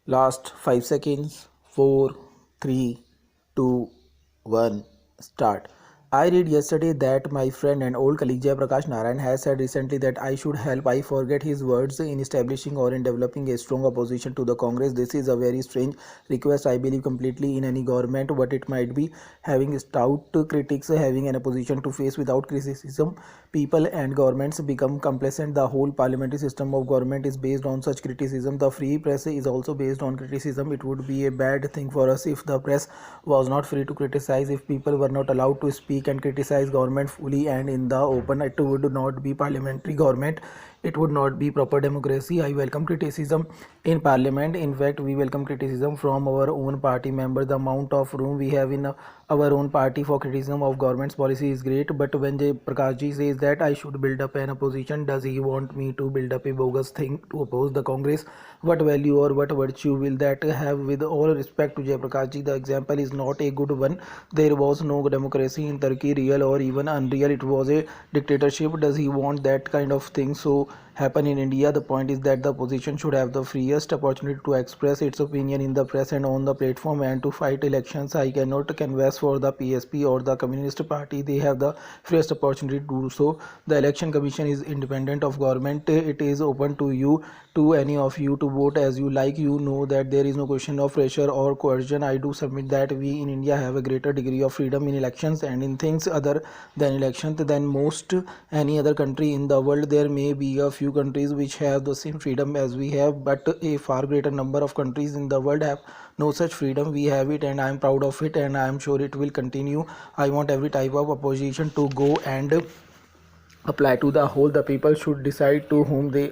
Last 5 seconds. 4, 3, 2, 1, start. I read yesterday that my friend and old colleague Prakash Narayan has said recently that I should help, I forget his words, in establishing or in developing a strong opposition to the Congress. This is a very strange request, I believe, completely in any government, but it might be having stout critics, having an opposition to face without criticism. People and governments become complacent. The whole parliamentary system of government is based on such criticism. The free press is also based on criticism. It would be a bad thing for us if the press was not free to criticize. If people were not allowed to speak and criticize government fully and in the open, it would not be parliamentary government. It would not be proper democracy. I welcome criticism in parliament. In fact, we welcome criticism from our own party members. The amount of room we have in our own party for criticism of government's policy is great. But when Jay Prakash ji says that I should build up an opposition, does he want me to build up a bogus thing to oppose the Congress? What value or what virtue will that have? With all respect to Jay Prakash ji, the example is not a good one. There was no democracy in Turkey, real or even unreal. It was a dictatorship. Does he want that kind of thing so happen in India? The point is that the opposition should have the freest opportunity to express its opinion in the press and on the platform and to fight elections. I cannot canvass for the PSP or the Communist Party. They have the freest opportunity to do so. The election commission is independent of government. It is open to you, to any of you, to vote as you like. You know that there is no question of pressure or coercion. I do submit that we in India have a greater degree of freedom in elections and in things other than elections than most any other country in the world. There may be a few countries which have the same freedom as we have, but a far greater number of countries in the world have no such freedom. We have it and I am proud of it and I am sure it will continue. I want every type of opposition to go and apply to the whole. The people should decide to whom they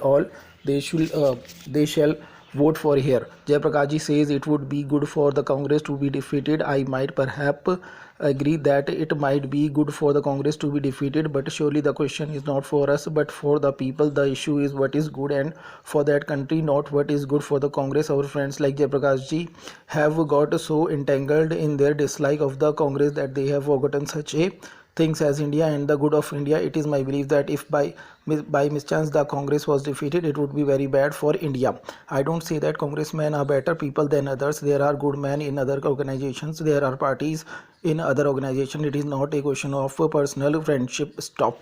shall vote for here. Jayaprakash ji says it would be good for the Congress to be defeated. I might perhaps agree that it might be good for the Congress to be defeated, but surely the question is not for us but for the people. The issue is what is good and for that country, not what is good for the Congress. Our friends like Jayaprakash ji have got so entangled in their dislike of the Congress that they have forgotten such a things as India and the good of India. It is my belief that if by mischance the Congress was defeated, it would be very bad for India. I don't say that congressmen are better people than others. There are good men in other organizations. There are parties in other organizations. It is not a question of personal friendship. Stop.